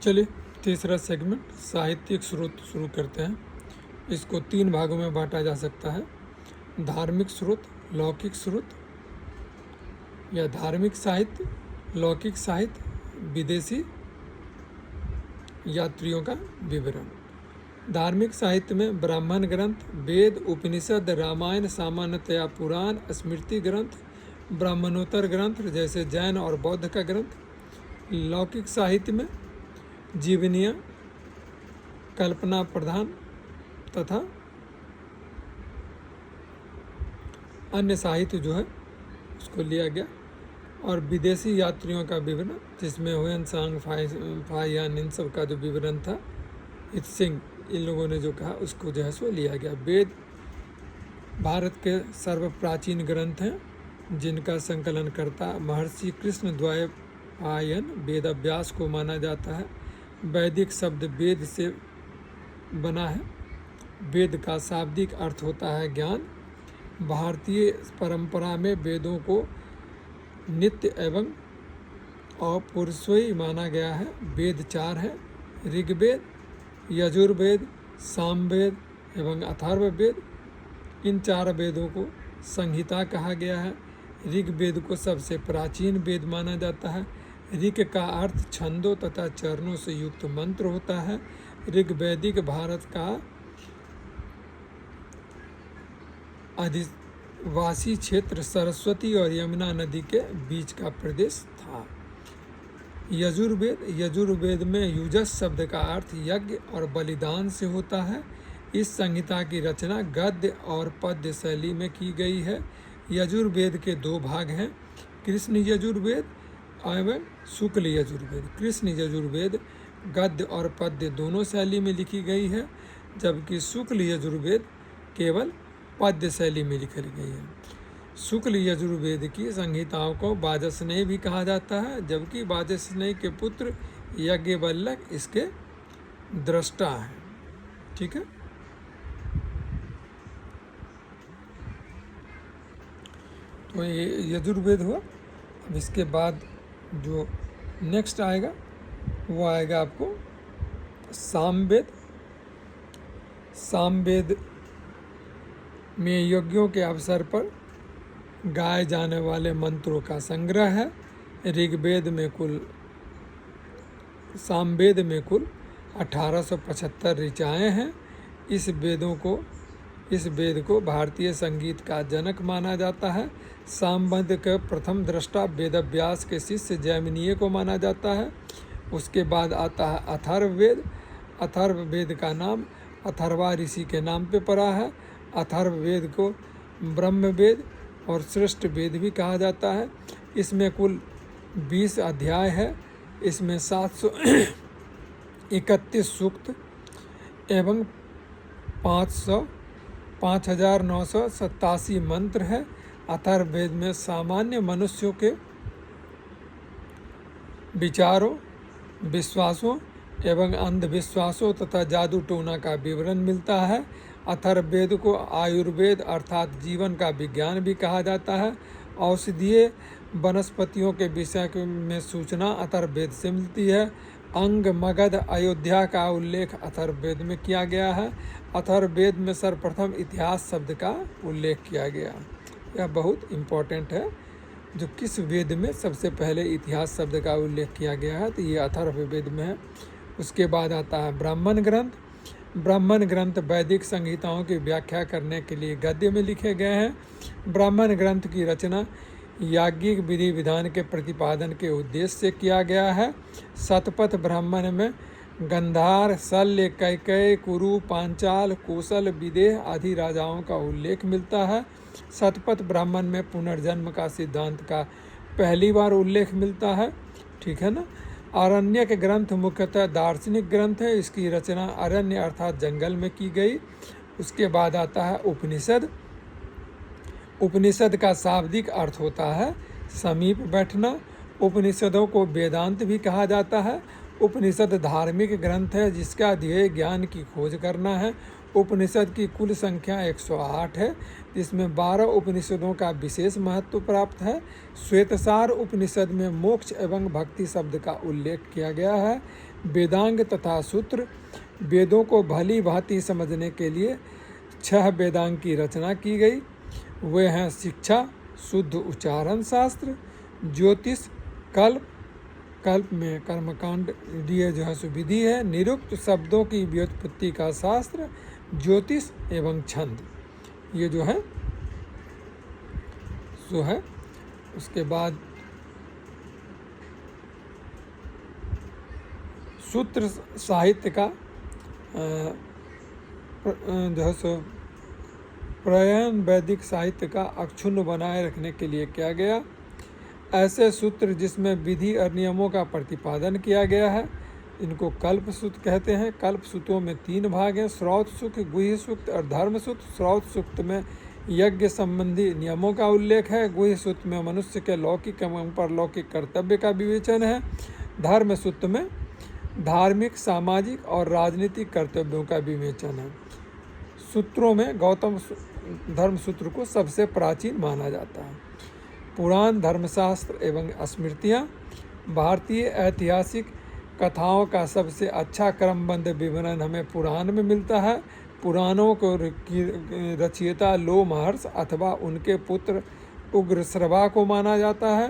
चलिए तीसरा सेगमेंट साहित्यिक स्रोत शुरू करते हैं। इसको 3 भागों में बांटा जा सकता है, धार्मिक स्रोत, लौकिक स्रोत या धार्मिक साहित्य, लौकिक साहित्य, विदेशी यात्रियों का विवरण। धार्मिक साहित्य में ब्राह्मण ग्रंथ, वेद, उपनिषद, रामायण, सामान्यतया पुराण, स्मृति ग्रंथ, ब्राह्मणोत्तर ग्रंथ जैसे जैन और बौद्ध का ग्रंथ। लौकिक साहित्य में जीवनियाँ, कल्पना प्रधान तथा अन्य साहित्य जो है उसको लिया गया। और विदेशी यात्रियों का विवरण, जिसमें हुएन सांग, फाहियान, इन सब का जो विवरण था, इत्सिंग, इन लोगों ने जो कहा उसको जो है सो लिया गया। वेद भारत के सर्वप्राचीन ग्रंथ हैं जिनका संकलन करता महर्षि कृष्णद्वैपायन वेदव्यास को माना जाता है। वैदिक शब्द वेद से बना है। वेद का शाब्दिक अर्थ होता है ज्ञान। भारतीय परंपरा में वेदों को नित्य एवं अपौरुषेय माना गया है। वेद 4 है, ऋग्वेद, यजुर्वेद, सामवेद एवं अथर्ववेद। इन 4 वेदों को संहिता कहा गया है। ऋग्वेद को सबसे प्राचीन वेद माना जाता है। ऋग का अर्थ छंदों तथा चरणों से युक्त मंत्र होता है। ऋग्वैदिक भारत का आदिवासी क्षेत्र सरस्वती और यमुना नदी के बीच का प्रदेश था। यजुर्वेद में युजस शब्द का अर्थ यज्ञ और बलिदान से होता है। इस संहिता की रचना गद्य और पद्य शैली में की गई है। यजुर्वेद के 2 भाग हैं, कृष्ण यजुर्वेद एवं शुक्ल यजुर्वेद। कृष्ण यजुर्वेद गद्य और पद्य दोनों शैली में लिखी गई है, जबकि शुक्ल यजुर्वेद केवल पद्य शैली में लिखी गई है। शुक्ल यजुर्वेद की संहिताओं को वाजस्नेय भी कहा जाता है, जबकि वाजस्नेय के पुत्र याज्ञवल्क्य इसके दृष्टा हैं। ठीक है, तो ये यजुर्वेद हुआ। अब इसके बाद जो नेक्स्ट आएगा वो आएगा आपको सामवेद। सामवेद में यज्ञों के अवसर पर गाए जाने वाले मंत्रों का संग्रह है। सामवेद में कुल 1875 ऋचाएँ हैं। इस वेद को भारतीय संगीत का जनक माना जाता है। सामवेद के प्रथम दृष्टा वेदव्यास के शिष्य जैमिनीय को माना जाता है। उसके बाद आता है अथर्ववेद। अथर्ववेद का नाम अथर्वा ऋषि के नाम पे पड़ा है। अथर्ववेद को ब्रह्मवेद और श्रेष्ठ वेद भी कहा जाता है। इसमें कुल 20 अध्याय है। इसमें 731 सूक्त एवं 5987 मंत्र है। अथर्ववेद में सामान्य मनुष्यों के विचारों, विश्वासों एवं अंधविश्वासों तथा जादू टोना का विवरण मिलता है। अथर्ववेद को आयुर्वेद अर्थात जीवन का विज्ञान भी कहा जाता है। औषधीय वनस्पतियों के विषय में सूचना अथर्ववेद से मिलती है। अंग, मगध, अयोध्या का उल्लेख अथर्ववेद में किया गया है। अथर्ववेद में सर्वप्रथम इतिहास शब्द का उल्लेख किया गया। यह बहुत इम्पोर्टेंट है, जो किस वेद में सबसे पहले इतिहास शब्द का उल्लेख किया गया है, तो ये अथर्ववेद में है। उसके बाद आता है ब्राह्मण ग्रंथ। ब्राह्मण ग्रंथ वैदिक संहिताओं की व्याख्या करने के लिए गद्य में लिखे गए हैं। ब्राह्मण ग्रंथ की रचना याज्ञिक विधि विधान के प्रतिपादन के उद्देश्य से किया गया है। शतपथ ब्राह्मण में गंधार, शल्य, कैकेयी, कुरु, पांचाल, कौशल, विदेह आदि राजाओं का उल्लेख मिलता है। शतपथ ब्राह्मण में पुनर्जन्म का सिद्धांत का पहली बार उल्लेख मिलता है। ठीक है ना। आरण्यक ग्रंथ मुख्यतः दार्शनिक ग्रंथ है। इसकी रचना अरण्य अर्थात जंगल में की गई। उसके बाद आता है उपनिषद। उपनिषद का शाब्दिक अर्थ होता है समीप बैठना। उपनिषदों को वेदांत भी कहा जाता है। उपनिषद धार्मिक ग्रंथ है जिसका ध्येय ज्ञान की खोज करना है। उपनिषद की कुल संख्या 108 है, जिसमें 12 उपनिषदों का विशेष महत्व प्राप्त है। श्वेतसार उपनिषद में मोक्ष एवं भक्ति शब्द का उल्लेख किया गया है। वेदांग तथा सूत्र, वेदों को भली भांति समझने के लिए 6 वेदांग की रचना की गई। वे हैं शिक्षा, शुद्ध उच्चारण शास्त्र, ज्योतिष, कल्प, कल्प में कर्मकांड जो है सो विधि है, निरुक्त शब्दों की व्युत्पत्ति का शास्त्र, ज्योतिष एवं छंद, ये जो है सो है। उसके बाद सूत्र साहित्य का जो है सो प्रयन वैदिक साहित्य का अक्षुण्ण बनाए रखने के लिए किया गया। ऐसे सूत्र जिसमें विधि और नियमों का प्रतिपादन किया गया है, इनको कल्प सूत्र कहते हैं। कल्प सूत्रों में 3 भाग हैं, श्रौत सूक्त, गुह्य सूक्त और धर्म सूक्त। श्रौत सूक्त में यज्ञ संबंधी नियमों का उल्लेख है। गुह्य सूक्त में मनुष्य के लौकिक एवं परलौकिक कर्तव्य का विवेचन है। धर्म सूत्र में धार्मिक, सामाजिक और राजनीतिक कर्तव्यों का विवेचन है। सूत्रों में गौतम धर्म सूत्र को सबसे प्राचीन माना जाता है। पुराण, धर्मशास्त्र एवं स्मृतियाँ, भारतीय ऐतिहासिक कथाओं का सबसे अच्छा क्रमबद्ध विवरण हमें पुराण में मिलता है। पुराणों को रचयिता लोमहर्ष अथवा उनके पुत्र उग्रश्रवा को माना जाता है।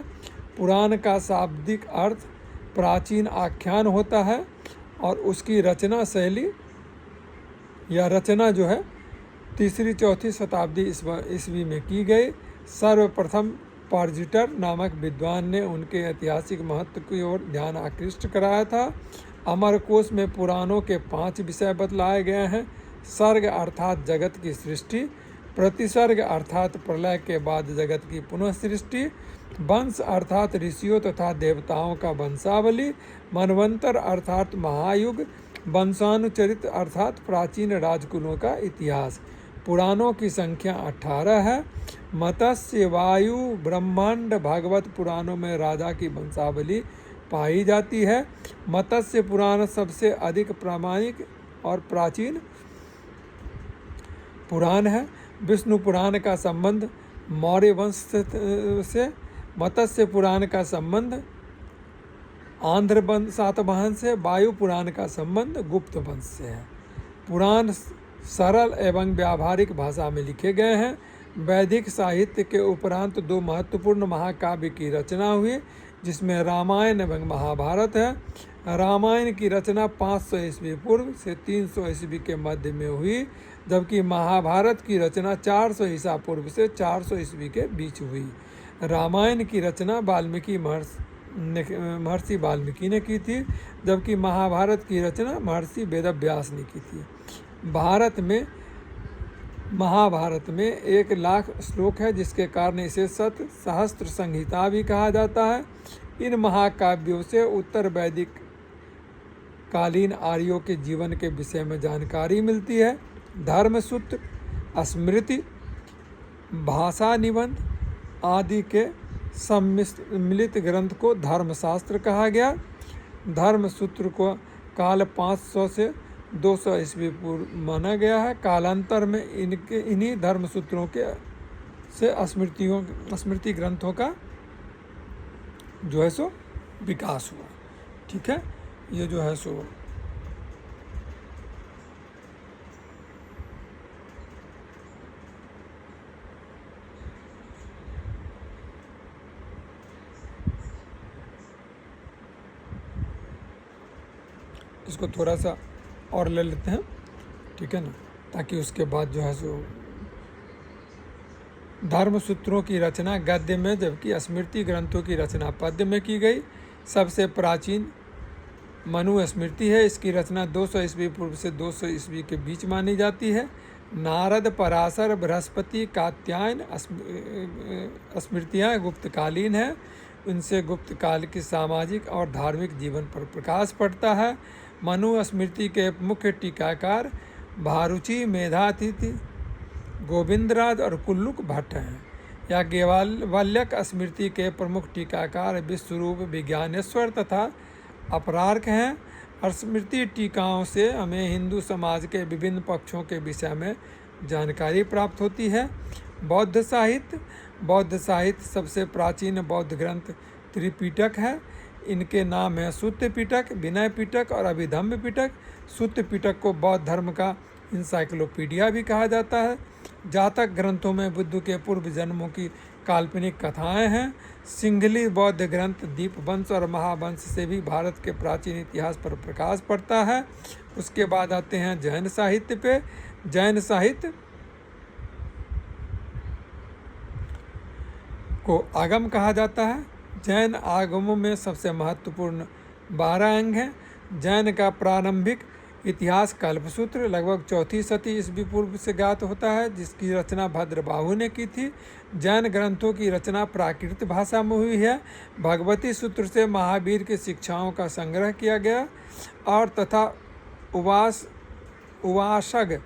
पुराण का शाब्दिक अर्थ प्राचीन आख्यान होता है और उसकी रचना शैली या रचना जो है 3री-4थी शताब्दी ईस्वी में की गई। सर्वप्रथम पार्जिटर नामक विद्वान ने उनके ऐतिहासिक महत्व की ओर ध्यान आकृष्ट कराया था। अमरकोश में पुराणों के 5 विषय बतलाए गए हैं। सर्ग अर्थात जगत की सृष्टि, प्रतिसर्ग अर्थात प्रलय के बाद जगत की पुनः सृष्टि, वंश अर्थात ऋषियों तथा देवताओं का वंशावली, मनवंतर अर्थात महायुग, वंशानुचरित अर्थात प्राचीन राजकुलों का इतिहास। पुराणों की संख्या 18 है। मत्स्य, वायु, ब्रह्मांड, भागवत पुराणों में राजा की वंशावली पाई जाती है। मत्स्य पुराण सबसे अधिक प्रामाणिक और प्राचीन पुराण है। विष्णु पुराण का संबंध मौर्य वंश से, मत्स्य पुराण का संबंध आंध्र सातवाहन से, वायु पुराण का संबंध गुप्त वंश से है। पुराण सरल एवं व्यावहारिक भाषा में लिखे गए हैं। वैदिक साहित्य के उपरांत 2 महत्वपूर्ण महाकाव्य की रचना हुई, जिसमें रामायण एवं महाभारत है। रामायण की रचना 500 ईस्वी पूर्व से 300 ईस्वी के मध्य में हुई, जबकि महाभारत की रचना 400 ईसा पूर्व से 400 ईस्वी के बीच हुई। रामायण की रचना महर्षि वाल्मीकि ने की थी, जबकि महाभारत की रचना महर्षि वेदव्यास ने की थी। महाभारत में 1 लाख श्लोक है, जिसके कारण इसे शत सहस्त्र संहिता भी कहा जाता है। इन महाकाव्यों से उत्तर वैदिक कालीन आर्यों के जीवन के विषय में जानकारी मिलती है। धर्मसूत्र, स्मृति, भाषा निबंध आदि के सम्मिलित ग्रंथ को धर्मशास्त्र कहा गया। धर्मसूत्र को काल 500 से 200 ईस्वी पूर्व माना गया है। कालांतर में इन्हीं धर्मसूत्रों के से स्मृति ग्रंथों का जो है सो विकास हुआ। ठीक है, ये जो है सो इसको थोड़ा सा और ले लेते हैं, ठीक है ना, ताकि उसके बाद जो है सो धर्मसूत्रों की रचना गद्य में, जबकि स्मृति ग्रंथों की रचना पद्य में की गई। सबसे प्राचीन मनु स्मृति है। इसकी रचना 200 ईस्वी पूर्व से 200 ईस्वी के बीच मानी जाती है। नारद, पराशर, बृहस्पति, कात्यायन स्मृतियाँ गुप्तकालीन हैं। उनसे गुप्त काल की सामाजिक और धार्मिक जीवन पर प्रकाश पड़ता है। मनु स्मृति के मुख्य टीकाकार भारुचि, मेधातिथि, गोविंदराज और कुल्लुक भट्ट हैं। याज्ञवल्क्य स्मृति के प्रमुख टीकाकार विश्वरूप, विज्ञानेश्वर तथा अपरार्क हैं। स्मृति टीकाओं से हमें हिंदू समाज के विभिन्न पक्षों के विषय में जानकारी प्राप्त होती है। बौद्ध साहित्य सबसे प्राचीन बौद्ध ग्रंथ त्रिपिटक है। इनके नाम हैं सुत्त पिटक, विनय पिटक और अभिधम्म पिटक। सुत्त पिटक को बौद्ध धर्म का इंसाइक्लोपीडिया भी कहा जाता है। जातक ग्रंथों में बुद्ध के पूर्व जन्मों की काल्पनिक कथाएं हैं। सिंघली बौद्ध ग्रंथ दीपवंश और महावंश से भी भारत के प्राचीन इतिहास पर प्रकाश पड़ता है। उसके बाद आते हैं जैन साहित्य पे। जैन साहित्य को आगम कहा जाता है। जैन आगमों में सबसे महत्वपूर्ण 12 अंग हैं। जैन का प्रारंभिक इतिहास कल्पसूत्र लगभग 4वीं शती ईस्वी पूर्व से ज्ञात होता है, जिसकी रचना भद्रबाहु ने की थी। जैन ग्रंथों की रचना प्राकृत भाषा में हुई है। भगवती सूत्र से महावीर की शिक्षाओं का संग्रह किया गया और तथा उपासक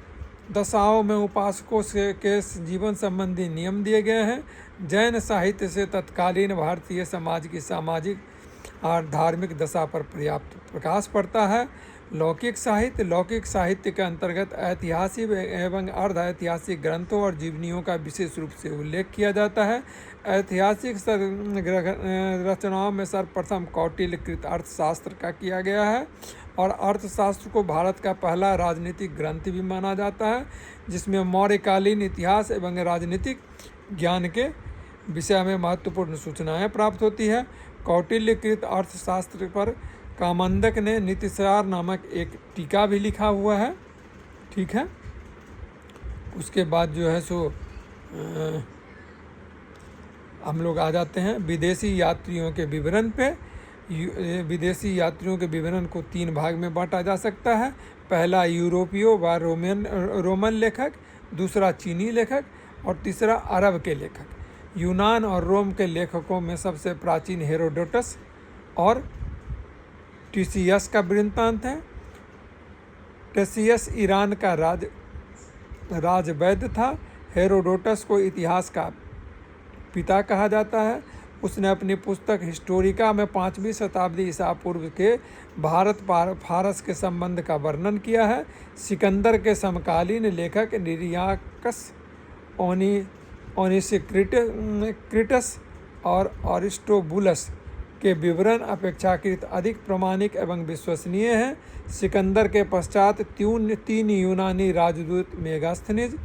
दशाओं में उपासकों के जीवन संबंधी नियम दिए गए हैं। जैन साहित्य से तत्कालीन भारतीय समाज की सामाजिक और धार्मिक दशा पर पर्याप्त प्रकाश पड़ता है। लौकिक साहित्य के अंतर्गत ऐतिहासिक एवं अर्ध ऐतिहासिक ग्रंथों और जीवनियों का विशेष रूप से उल्लेख किया जाता है। ऐतिहासिक रचनाओं में सर्वप्रथम कौटिल्यकृत अर्थशास्त्र का किया गया है और अर्थशास्त्र को भारत का पहला राजनीतिक ग्रंथ भी माना जाता है, जिसमें मौर्यकालीन इतिहास एवं राजनीतिक ज्ञान के विषय में महत्वपूर्ण सूचनाएं प्राप्त होती है। कौटिल्यकृत अर्थशास्त्र पर कामंदक ने नीतिसार नामक एक टीका भी लिखा हुआ है। ठीक है, उसके बाद जो है सो हम लोग आ जाते हैं विदेशी यात्रियों के विवरण पे। विदेशी यात्रियों के विवरण को 3 भाग में बांटा जा सकता है। पहला यूरोपीय व रोमन लेखक, दूसरा चीनी लेखक और तीसरा अरब के लेखक। यूनान और रोम के लेखकों में सबसे प्राचीन हेरोडोटस और टिसियस का वृत्तांत है। टिसियस ईरान का राजवैद्य था। हेरोडोटस को इतिहास का पिता कहा जाता है। उसने अपनी पुस्तक हिस्टोरिका में 5वीं शताब्दी ईसा पूर्व के भारत फारस के संबंध का वर्णन किया है। सिकंदर के समकालीन लेखक निरियाकस, ओनिसिक्रिटस और अरिस्टोबुलस के विवरण अपेक्षाकृत अधिक प्रामाणिक एवं विश्वसनीय हैं। सिकंदर के पश्चात 3 यूनानी राजदूत मेगास्थनीज,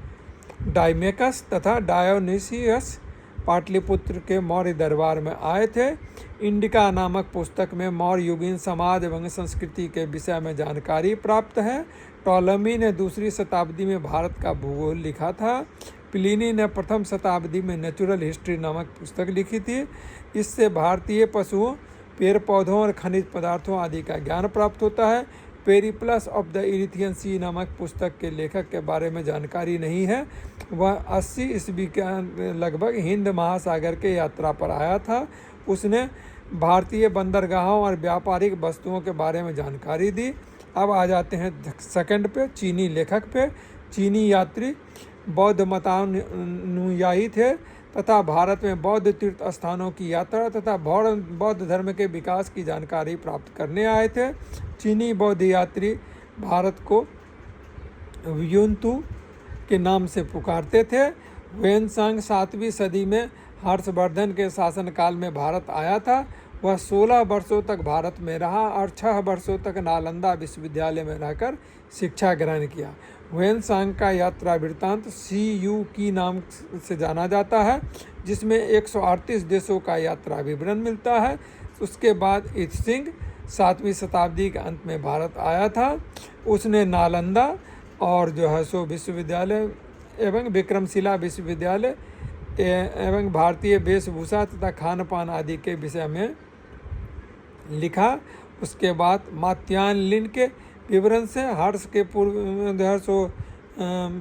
डाइमेकस तथा डायोनिसियस पाटलिपुत्र के मौर्य दरबार में आए थे। इंडिका नामक पुस्तक में मौर्य युगीन समाज एवं संस्कृति के विषय में जानकारी प्राप्त है। टॉलमी ने 2री शताब्दी में भारत का भूगोल लिखा था। प्लिनी ने 1म शताब्दी में नेचुरल हिस्ट्री नामक पुस्तक लिखी थी। इससे भारतीय पशुओं, पेड़ पौधों और खनिज पदार्थों आदि का ज्ञान प्राप्त होता है। पेरिप्लस ऑफ द इरिथियन सी नामक पुस्तक के लेखक के बारे में जानकारी नहीं है। वह 80 ईस्वी के लगभग हिंद महासागर के यात्रा पर आया था। उसने भारतीय बंदरगाहों और व्यापारिक वस्तुओं के बारे में जानकारी दी। अब आ जाते हैं सेकंड पे, चीनी लेखक पे। चीनी यात्री बौद्ध मतानुयायी थे तथा भारत में बौद्ध तीर्थ स्थानों की यात्रा तथा बौद्ध धर्म के विकास की जानकारी प्राप्त करने आए थे। चीनी बौद्ध यात्री भारत को व्युन्तु के नाम से पुकारते थे। वेनसांग 7वीं सदी में हर्षवर्धन के शासनकाल में भारत आया था। वह 16 वर्षों तक भारत में रहा और 6 वर्षों तक नालंदा विश्वविद्यालय में रहकर शिक्षा ग्रहण किया। वेनसांग का यात्रा वृत्तांत CU की नाम से जाना जाता है, जिसमें 138 देशों का यात्रा विवरण मिलता है। उसके बाद इत्सिंग 7वीं शताब्दी के अंत में भारत आया था। उसने नालंदा और जो है सो विश्वविद्यालय एवं विक्रमशिला विश्वविद्यालय एवं भारतीय वेशभूषा तथा खान पान आदि के विषय में लिखा। उसके बाद मात्स्यायन के विवरण से हर्ष के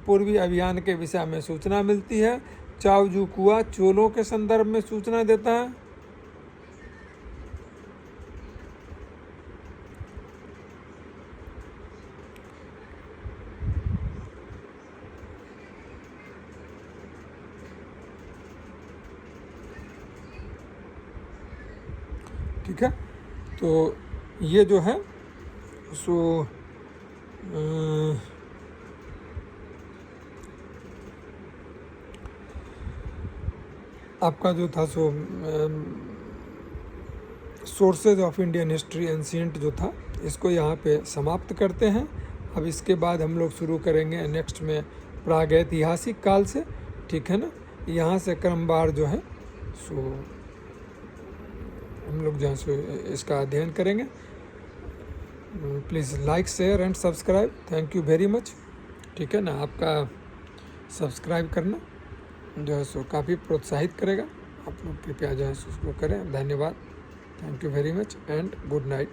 पूर्वी अभियान के विषय में सूचना मिलती है। चाओजुकुआ चोलों के संदर्भ में सूचना देता है। ठीक है, तो ये जो है सो आपका जो था सो sources of Indian history ancient जो था, इसको यहाँ पे समाप्त करते हैं। अब इसके बाद हम लोग शुरू करेंगे नेक्स्ट में प्रागैतिहासिक काल से, ठीक है ना। यहाँ से क्रमवार जो है सो हम लोग जहाँ से इसका अध्ययन करेंगे। Please like, share and subscribe. Thank you very much, ठीक है ना। आपका सब्सक्राइब करना जो है सो काफ़ी प्रोत्साहित करेगा। आप लोग कृपया जो है उसको करें। धन्यवाद। Thank you very much and good night.